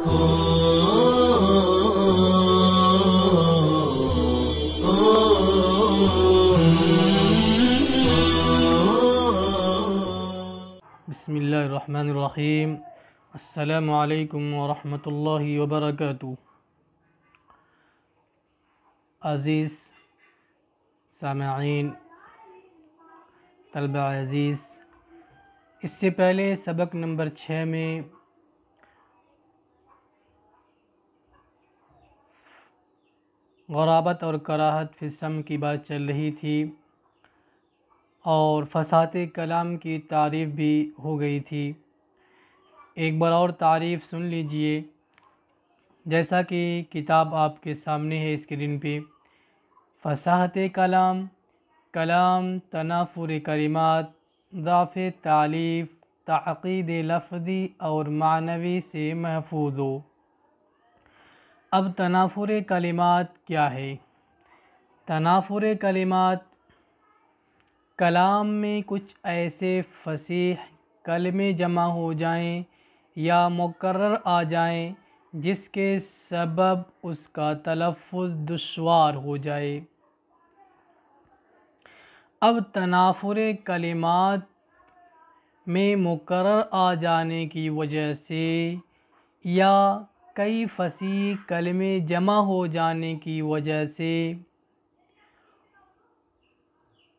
بسم اللہ الرحمن الرحیم۔ السلام علیکم ورحمۃ اللہ وبرکاتہ۔ عزیز سامعین، طلبہ عزیز، اس سے پہلے سبق نمبر 6 میں غرابت اور کراہت فی السمع کی بات چل رہی تھی اور فصاحت کلام کی تعریف بھی ہو گئی تھی۔ ایک بار اور تعریف سن لیجئے، جیسا کہ کتاب آپ کے سامنے ہے اسکرین پہ۔ فصاحت کلام، کلام تنافر کلمات، ضعف تعلیف، تعقید لفظی اور معنوی سے محفوظ ہو۔ اب تنافر کلمات کیا ہے؟ تنافر کلمات کلام میں کچھ ایسے فصیح کلمے جمع ہو جائیں یا مکرر آ جائیں جس کے سبب اس کا تلفظ دشوار ہو جائے۔ اب تنافر کلمات میں مکرر آ جانے کی وجہ سے یا کئی فصیح کلمے جمع ہو جانے کی وجہ سے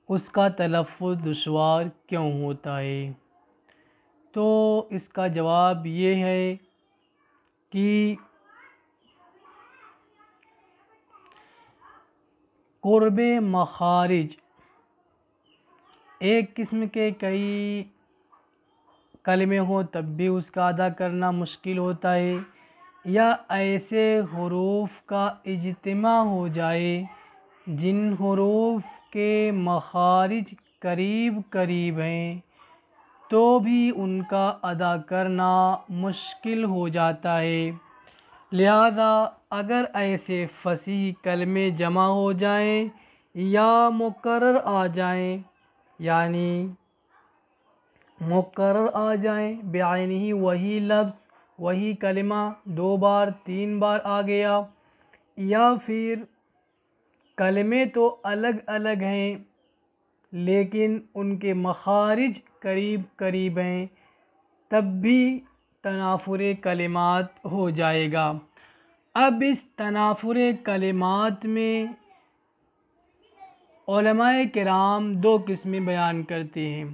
اس کا تلفظ دشوار کیوں ہوتا ہے؟ تو اس کا جواب یہ ہے کہ قرب مخارج، ایک قسم کے کئی کلمے ہوں تب بھی اس کا ادا کرنا مشکل ہوتا ہے، یا ایسے حروف کا اجتماع ہو جائے جن حروف کے مخارج قریب قریب ہیں تو بھی ان کا ادا کرنا مشکل ہو جاتا ہے۔ لہذا اگر ایسے فصیح کلمے جمع ہو جائیں یا مکرر آ جائیں، یعنی مکرر آ جائیں بعینہ، وہی لفظ وہی کلمہ 2 بار 3 بار آ گیا، یا پھر کلمے تو الگ الگ ہیں لیکن ان کے مخارج قریب قریب ہیں، تب بھی تنافر کلمات ہو جائے گا۔ اب اس تنافر کلمات میں علماء کرام 2 قسمیں بیان کرتے ہیں۔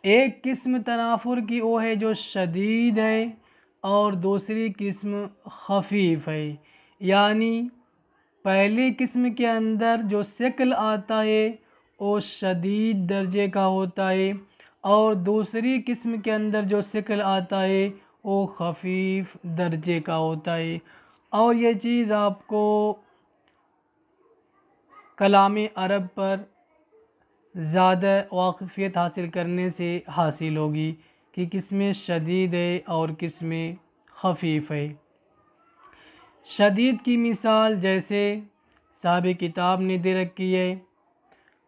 ایک قسم تنافر کی وہ ہے جو شدید ہے اور دوسری قسم خفیف ہے، یعنی پہلی قسم کے اندر جو شکل آتا ہے وہ شدید درجے کا ہوتا ہے اور دوسری قسم کے اندر جو شکل آتا ہے وہ خفیف درجے کا ہوتا ہے، اور یہ چیز آپ کو کلام عرب پر زیادہ واقفیت حاصل کرنے سے حاصل ہوگی کہ کس میں شدید ہے اور کس میں خفیف ہے۔ شدید کی مثال جیسے صاحب کتاب نے دے رکھی ہے،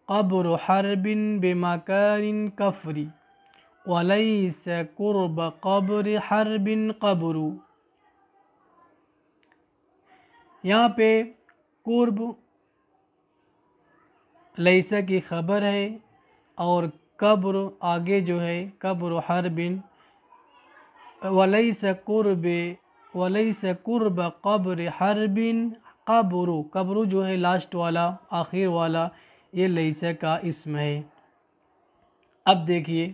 قبر حرب بمکان کفر ولیس قرب قبر حرب قبر۔ یہاں پہ قرب لیسا کی خبر ہے اور قبر آگے جو ہے قبر حرب، ولیس قرب قبر حرب قبر، قبر جو ہے لاسٹ والا آخر والا یہ لیسا کا اسم ہے۔ اب دیکھیے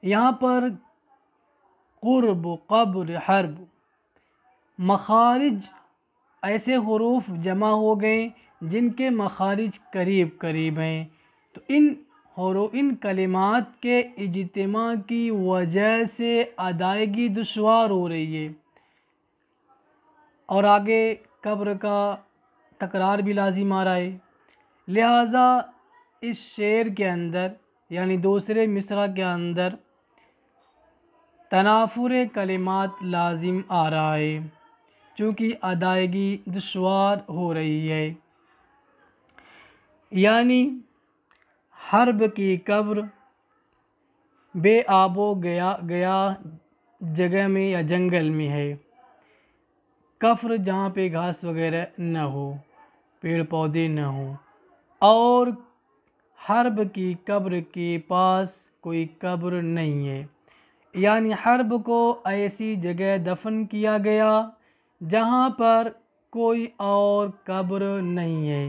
یہاں پر قرب قبر حرب، مخارج ایسے حروف جمع ہو گئے جن کے مخارج قریب قریب ہیں، تو ان کلمات کے اجتماع کی وجہ سے ادائیگی دشوار ہو رہی ہے، اور آگے قبر کا تکرار بھی لازم آ رہا ہے، لہٰذا اس شعر کے اندر یعنی دوسرے مصرع کے اندر تنافر کلمات لازم آ رہا ہے چونکہ ادائیگی دشوار ہو رہی ہے، یعنی حرب کی قبر بے آب و گیا جگہ میں یا جنگل میں ہے، کفر جہاں پہ گھاس وغیرہ نہ ہو، پیڑ پودے نہ ہوں، اور حرب کی قبر کے پاس کوئی قبر نہیں ہے، یعنی حرب کو ایسی جگہ دفن کیا گیا جہاں پر کوئی اور قبر نہیں ہے۔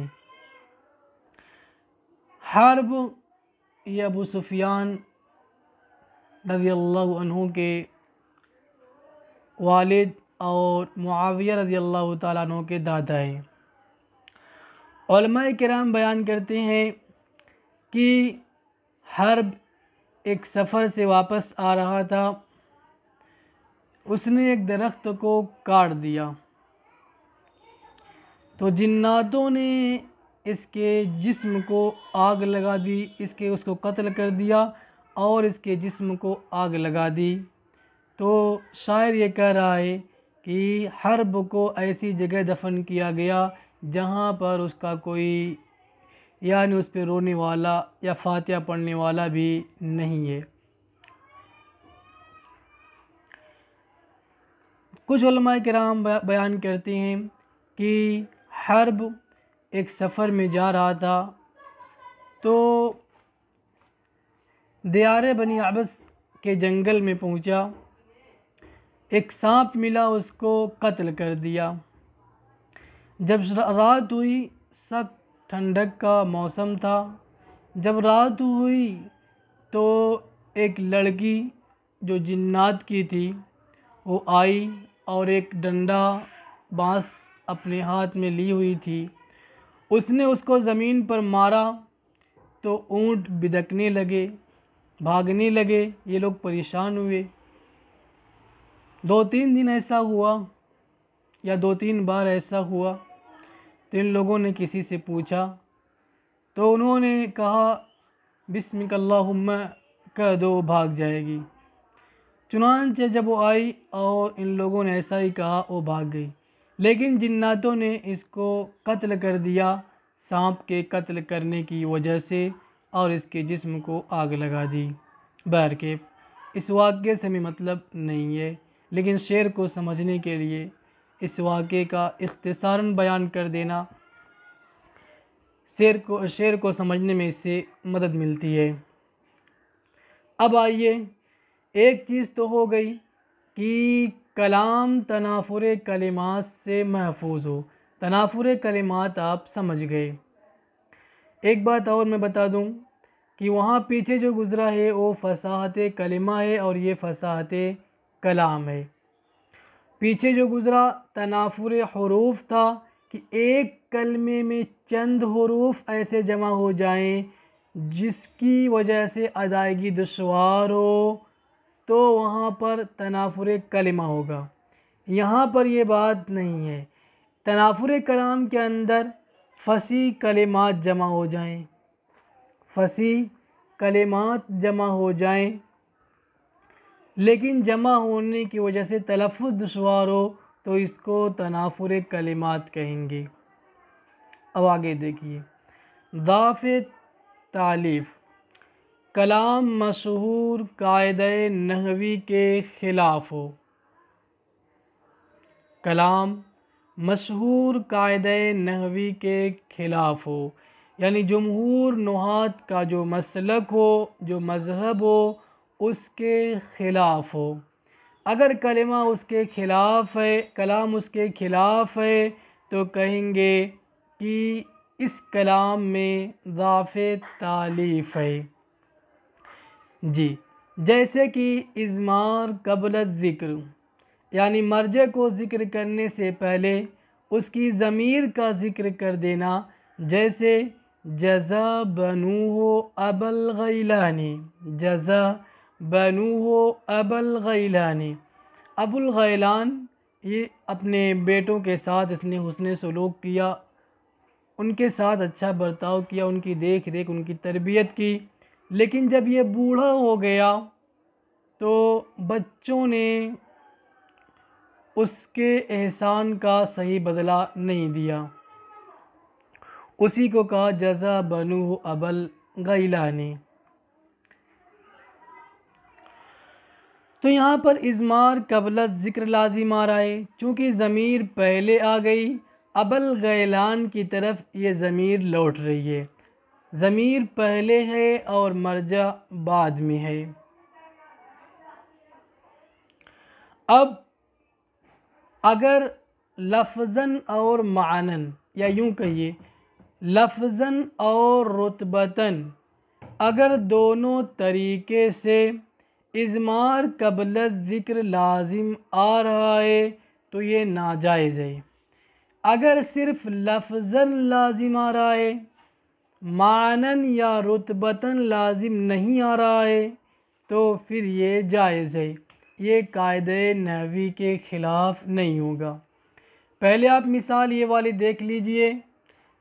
حرب یہ ابو سفیان رضی اللہ عنہ کے والد اور معاویہ رضی اللہ تعالیٰ عنہ کے دادا ہیں۔ علماء کرام بیان کرتے ہیں کہ حرب ایک سفر سے واپس آ رہا تھا، اس نے ایک درخت کو کاٹ دیا، تو جناتوں نے اس کے جسم کو آگ لگا دی، اس کو قتل کر دیا اور اس کے جسم کو آگ لگا دی۔ تو شاعر یہ کہہ رہا ہے کہ حرب کو ایسی جگہ دفن کیا گیا جہاں پر اس کا کوئی، یعنی اس پہ رونے والا یا فاتحہ پڑھنے والا بھی نہیں ہے۔ کچھ علماء کرام بیان کرتے ہیں کہ حرب ایک سفر میں جا رہا تھا، تو دیار بنی عبس کے جنگل میں پہنچا، ایک سانپ ملا، اس کو قتل کر دیا۔ جب رات ہوئی، سخت ٹھنڈک کا موسم تھا، جب رات ہوئی تو ایک لڑکی جو جنات کی تھی وہ آئی اور ایک ڈنڈا بانس اپنے ہاتھ میں لی ہوئی تھی، اس نے اس کو زمین پر مارا تو اونٹ بدکنے لگے، بھاگنے لگے، یہ لوگ پریشان ہوئے۔ 2-3 دن ایسا ہوا یا 2-3 بار ایسا ہوا، تو ان لوگوں نے کسی سے پوچھا تو انہوں نے کہا بسمک اللہم کہہ دو، بھاگ جائے گی۔ چنانچہ جب وہ آئی اور ان لوگوں نے ایسا ہی کہا، وہ بھاگ گئی، لیکن جناتوں نے اس کو قتل کر دیا سانپ کے قتل کرنے کی وجہ سے، اور اس کے جسم کو آگ لگا دی۔ بہرکیف اس واقعے سے ہمیں مطلب نہیں ہے، لیکن شعر کو سمجھنے کے لیے اس واقعے کا اختصاراً بیان کر دینا، شعر کو سمجھنے میں اس سے مدد ملتی ہے۔ اب آئیے، ایک چیز تو ہو گئی کہ کلام تنافر کلمات سے محفوظ ہو، تنافر کلمات آپ سمجھ گئے۔ ایک بات اور میں بتا دوں کہ وہاں پیچھے جو گزرا ہے وہ فصاحت کلمہ ہے اور یہ فصاحت کلام ہے۔ پیچھے جو گزرا تنافر حروف تھا کہ ایک کلمے میں چند حروف ایسے جمع ہو جائیں جس کی وجہ سے ادائیگی دشوار ہو، تو وہاں پر تنافر کلمہ ہوگا۔ یہاں پر یہ بات نہیں ہے، تنافر کلام کے اندر فصیح کلمات جمع ہو جائیں، فصیح کلمات جمع ہو جائیں، لیکن جمع ہونے کی وجہ سے تلفظ دشوار ہو تو اس کو تنافر کلمات کہیں گے۔ اب آگے دیکھیے، ضعف تالیف، کلام مشہور قاعدہ نحوی کے خلاف ہو، کلام مشہور قاعدہ نحوی کے خلاف ہو، یعنی جمہور نحات کا جو مسلک ہو، جو مذہب ہو، اس کے خلاف ہو۔ اگر کلمہ اس کے خلاف ہے، کلام اس کے خلاف ہے، تو کہیں گے کہ اس کلام میں ضعف تالیف ہے۔ جی، جیسے کہ اضمار قبل الذکر، یعنی مرجع کو ذکر کرنے سے پہلے اس کی ضمیر کا ذکر کر دینا، جیسے جزا بنوہ ابا الغیلانی، جزا بنوہ ابا الغیلانی، ابو الغیلان، یہ اپنے بیٹوں کے ساتھ اس نے حسن سلوک کیا، ان کے ساتھ اچھا برتاؤ کیا، ان کی دیکھ ریکھ، ان کی تربیت کی، لیکن جب یہ بوڑھا ہو گیا تو بچوں نے اس کے احسان کا صحیح بدلہ نہیں دیا، اسی کو کہا جزا بنوہ ابا الغیلانی۔ تو یہاں پر اضمار قبل ذکر لازم آ رہا ہے، چونکہ ضمیر پہلے آ گئی، ابوالغیلان کی طرف یہ ضمیر لوٹ رہی ہے، ضمیر پہلے ہے اور مرجع بعد میں ہے۔ اب اگر لفظاً اور معنن، یا یوں کہیے لفظاً اور رتبتاً، اگر دونوں طریقے سے اضمار قبل ذکر لازم آ رہا ہے تو یہ ناجائز ہے۔ اگر صرف لفظاً لازم آ رہا ہے، معنن یا رتبتاً لازم نہیں آ رہا ہے، تو پھر یہ جائز ہے، یہ قاعدہ نحوی کے خلاف نہیں ہوگا۔ پہلے آپ مثال یہ والی دیکھ لیجئے،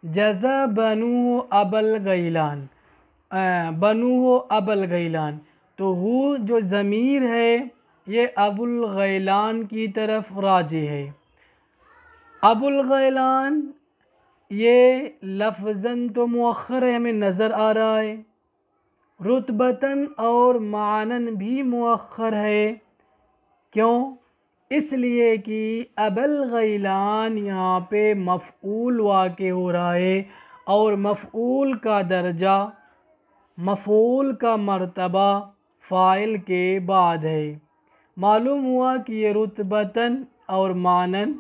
جزا بنو ابوالغیلان، بنو ابوالغیلان، تو ہو جو ضمیر ہے یہ ابوالغیلان کی طرف راجع ہے۔ ابوالغیلان یہ لفظاً تو مؤخر ہے، ہمیں نظر آ رہا ہے، رتبتاً اور معنن بھی مؤخر ہے۔ کیوں؟ اس لیے کہ ابوالغیلان یہاں پہ مفعول واقع ہو رہا ہے، اور مفعول کا درجہ، مفعول کا مرتبہ فاعل کے بعد ہے۔ معلوم ہوا کہ یہ رتبتاً اور معنن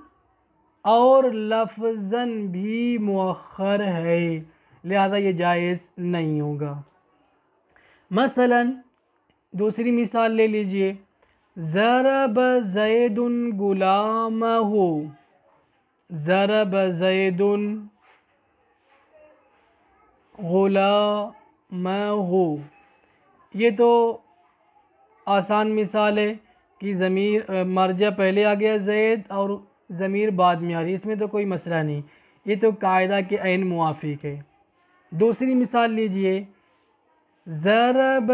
اور لفظاً بھی مؤخر ہے، لہذا یہ جائز نہیں ہوگا۔ مثلا دوسری مثال لے لیجئے، ضرب زید غلامہ، ضرب زید غلامہ، یہ تو آسان مثال ہے کہ ضمیر مرجع پہلے آ گیا زید اور ضمیر بعد میں آ رہی ہے، اس میں تو کوئی مسئلہ نہیں، یہ تو قاعدہ کے عین موافق ہے۔ دوسری مثال لیجئے، ضرب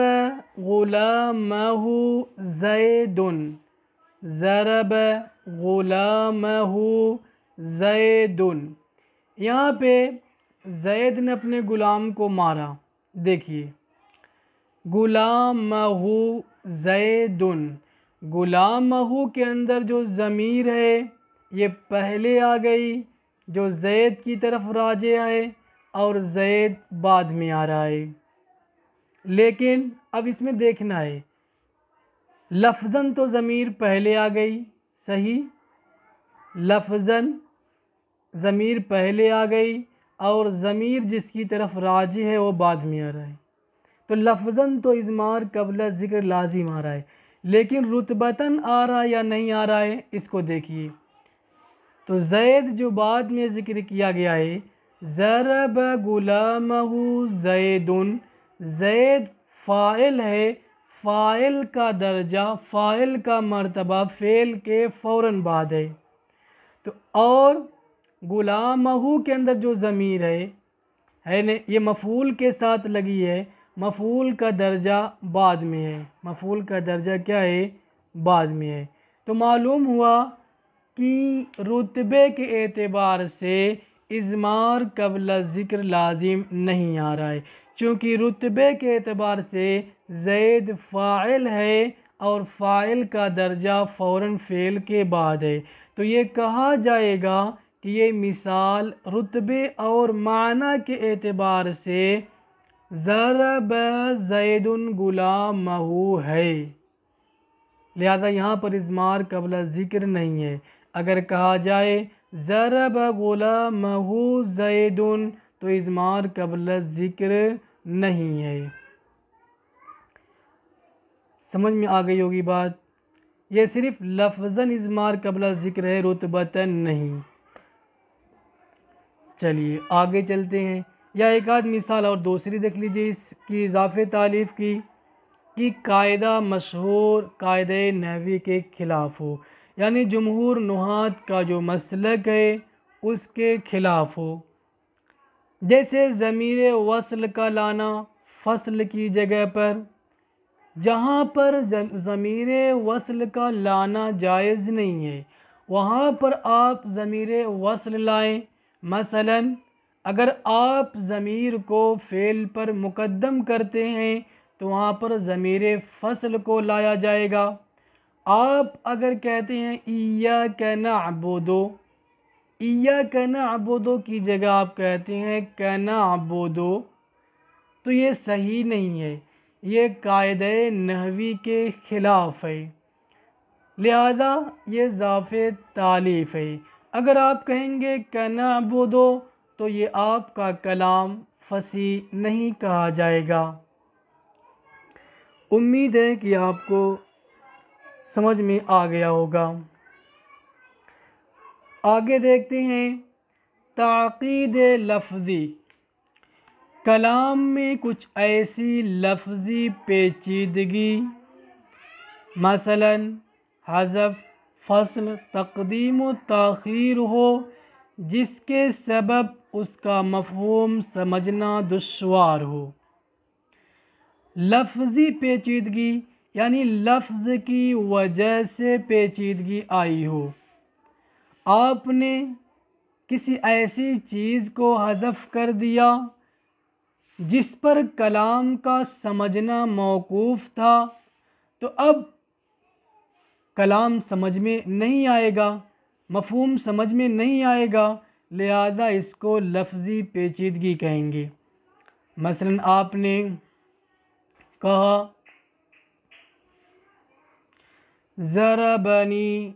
غلامہ زید، ضرب غلامہ زید، یہاں پہ زید نے اپنے غلام کو مارا، دیکھیے غلامہ زید، غلامہ کے اندر جو ضمیر ہے یہ پہلے آ گئی، جو زید کی طرف راجع ہے، اور زید بعد میں آ رہا ہے۔ لیکن اب اس میں دیکھنا ہے، لفظاً تو ضمیر پہلے آ گئی، صحیح، لفظاً ضمیر پہلے آ گئی اور ضمیر جس کی طرف راجع ہے وہ بعد میں آ رہا ہے، تو لفظاً تو اضمار قبل ذکر لازم آ رہا ہے، لیکن رتبتاً آ رہا ہے یا نہیں آ رہا ہے اس کو دیکھیے۔ تو زید جو بعد میں ذکر کیا گیا ہے، ضرب غلامہ زید، زید فاعل ہے، فاعل کا درجہ، فاعل کا مرتبہ فعل کے فوراً بعد ہے، تو اور غلامہ کے اندر جو ضمیر ہے نا، یہ مفعول کے ساتھ لگی ہے، مفعول کا درجہ بعد میں ہے، مفعول کا درجہ کیا ہے؟ بعد میں ہے۔ تو معلوم ہوا کہ رتبے کے اعتبار سے اضمار قبل ذکر لازم نہیں آ رہا ہے، چونکہ رتبے کے اعتبار سے زید فاعل ہے اور فاعل کا درجہ فوراً فعل کے بعد ہے، تو یہ کہا جائے گا کہ یہ مثال رتبے اور معنی کے اعتبار سے ضرب زید غلامہ ہے، لہذا یہاں پر اضمار قبل ذکر نہیں ہے۔ اگر کہا جائے ضرب غلامہ زید تو اضمار قبل ذکر نہیں ہے۔ سمجھ میں آ گئی ہوگی بات، یہ صرف لفظاً اضمار قبل ذکر ہے، رتبتاً نہیں۔ چلیے آگے چلتے ہیں، یا ایک آدھ مثال اور دوسری دیکھ لیجئے اس کی اضافے تالیف کی، کہ قاعدہ مشہور قاعدہ نحوی کے خلاف ہو، یعنی جمہور نحات کا جو مسلک ہے اس کے خلاف ہو، جیسے ضمیر وصل کا لانا فصل کی جگہ پر، جہاں پر ضمیر وصل کا لانا جائز نہیں ہے وہاں پر آپ ضمیر وصل لائیں۔ مثلا اگر آپ ضمیر کو فعل پر مقدم کرتے ہیں تو وہاں پر ضمیر فصل کو لایا جائے گا، آپ اگر کہتے ہیں ایاک نعبد، ایاک نعبد کی جگہ آپ کہتے ہیں کنعبد، تو یہ صحیح نہیں ہے، یہ قاعدہ نحوی کے خلاف ہے، لہذا یہ ضعف تالیف ہے۔ اگر آپ کہیں گے کنعبد تو یہ آپ کا کلام فصیح نہیں کہا جائے گا۔ امید ہے کہ آپ کو سمجھ میں آ گیا ہوگا۔ آگے دیکھتے ہیں تعقید لفظی۔ کلام میں کچھ ایسی لفظی پیچیدگی، مثلا حذف، فصل، تقدیم و تاخیر ہو جس کے سبب اس کا مفہوم سمجھنا دشوار ہو۔ لفظی پیچیدگی یعنی لفظ کی وجہ سے پیچیدگی آئی ہو، آپ نے کسی ایسی چیز کو حذف کر دیا جس پر کلام کا سمجھنا موقوف تھا، تو اب کلام سمجھ میں نہیں آئے گا، مفہوم سمجھ میں نہیں آئے گا، لہذا اس کو لفظی پیچیدگی کہیں گے۔ مثلا آپ نے کہا ضربنی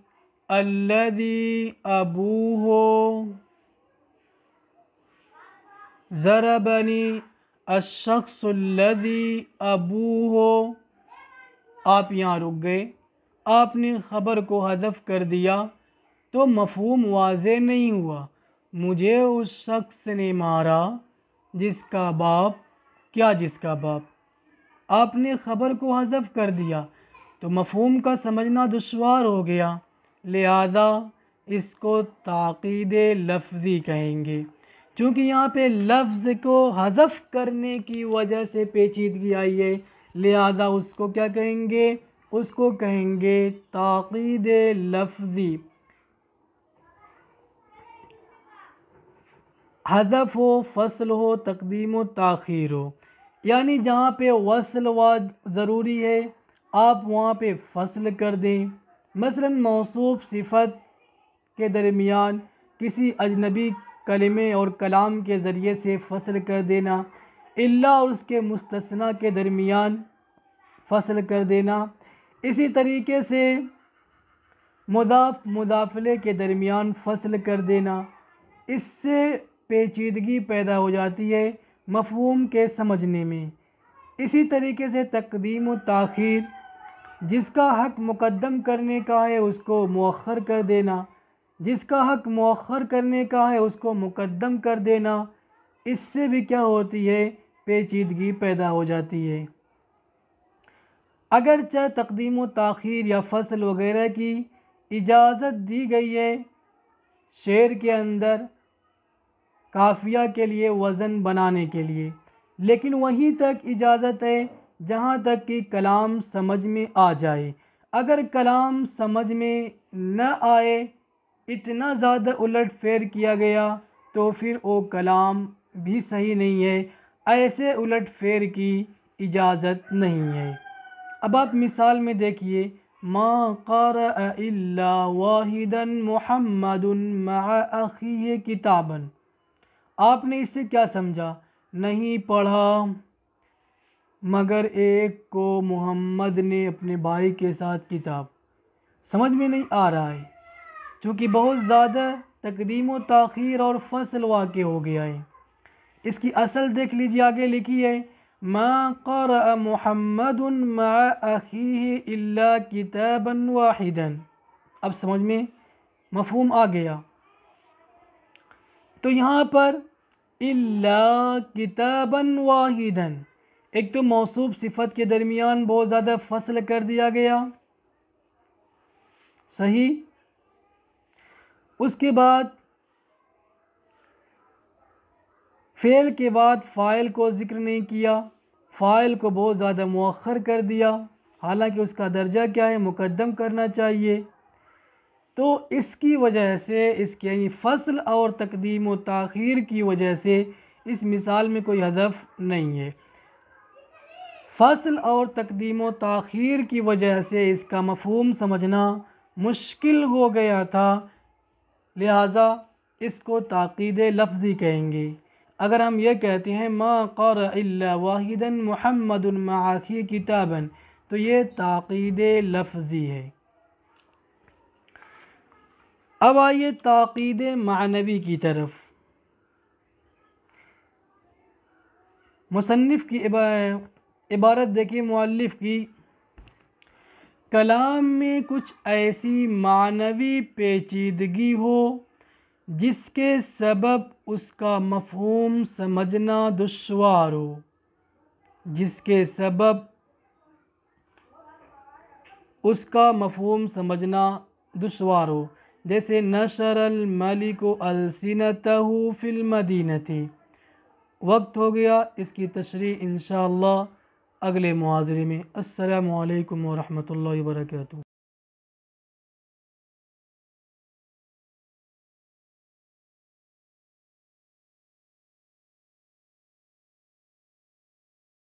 الذی ابوہ، ضربنی الشخص الذی ابوہ، آپ یہاں رک گئے، آپ نے خبر کو حذف کر دیا تو مفہوم واضح نہیں ہوا، مجھے اس شخص نے مارا جس کا باپ، کیا جس کا باپ، آپ نے خبر کو حذف کر دیا تو مفہوم کا سمجھنا دشوار ہو گیا، لہذا اس کو تعقید لفظی کہیں گے۔ چونکہ یہاں پہ لفظ کو حذف کرنے کی وجہ سے پیچیدگی آئی ہے، لہذا اس کو کیا کہیں گے؟ اس کو کہیں گے تعقید لفظی۔ حذف ہو، فصل ہو، تقدیم و تاخیر ہو، یعنی جہاں پہ وصل ضروری ہے آپ وہاں پہ فصل کر دیں۔ مثلا موصوف صفت کے درمیان کسی اجنبی کلمے اور کلام کے ذریعے سے فصل کر دینا، الا اور اس کے مستثنیٰ کے درمیان فصل کر دینا، اسی طریقے سے مضاف مضافلے کے درمیان فصل کر دینا، اس سے پیچیدگی پیدا ہو جاتی ہے مفہوم کے سمجھنے میں۔ اسی طریقے سے تقدیم و تاخیر، جس کا حق مقدم کرنے کا ہے اس کو مؤخر کر دینا، جس کا حق مؤخر کرنے کا ہے اس کو مقدم کر دینا، اس سے بھی کیا ہوتی ہے؟ پیچیدگی پیدا ہو جاتی ہے۔ اگرچہ تقدیم و تاخیر یا فصل وغیرہ کی اجازت دی گئی ہے شعر کے اندر قافیہ کے لیے، وزن بنانے کے لیے، لیکن وہیں تک اجازت ہے جہاں تک کہ کلام سمجھ میں آ جائے۔ اگر کلام سمجھ میں نہ آئے، اتنا زیادہ الٹ پھیر کیا گیا تو پھر وہ کلام بھی صحیح نہیں ہے، ایسے الٹ پھیر کی اجازت نہیں ہے۔ اب آپ مثال میں دیکھیے، ما قرأ الا واحدا محمد مع اخیہ کتابا، آپ نے اس سے کیا سمجھا؟ نہیں پڑھا مگر ایک کو محمد نے اپنے بھائی کے ساتھ کتاب، سمجھ میں نہیں آ رہا ہے، چونکہ بہت زیادہ تقدیم و تاخیر اور فصل واقع ہو گیا ہے۔ اس کی اصل دیکھ لیجیے، آگے لکھی ہے ما قرأ محمد مع اخیہ الا کتابا واحدا، اب سمجھ میں مفہوم آ گیا۔ تو یہاں پر الا کتابا واحدا، ایک تو موصوف صفت کے درمیان بہت زیادہ فصل کر دیا گیا، صحیح، اس کے بعد فعل کے بعد فاعل کو ذکر نہیں کیا، فاعل کو بہت زیادہ مؤخر کر دیا، حالانکہ اس کا درجہ کیا ہے؟ مقدم کرنا چاہیے۔ تو اس کی وجہ سے، اس کے یعنی فصل اور تقدیم و تاخیر کی وجہ سے اس مثال میں کوئی حذف نہیں ہے۔ فصل اور تقدیم و تاخیر کی وجہ سے اس کا مفہوم سمجھنا مشکل ہو گیا تھا، لہٰذا اس کو تاکید لفظی کہیں گے۔ اگر ہم یہ کہتے ہیں ما قرأ الا واحدا محمد مع اخی کتابا، تو یہ تاکید لفظی ہے۔ اب آئیے تاکید معنوی کی طرف۔ مصنف کی عبارت دیکھیے مؤلف کی، کلام میں کچھ ایسی معنوی پیچیدگی ہو جس کے سبب اس کا مفہوم سمجھنا دشوار ہو، جس کے سبب اس کا مفہوم سمجھنا دشوار ہو، جیسے نشر الملک السنتہ فی المدینہ۔ وقت ہو گیا، اس کی تشریح انشاءاللہ اگلے محاضرے میں۔ السلام علیکم ورحمۃ اللہ وبرکاتہ۔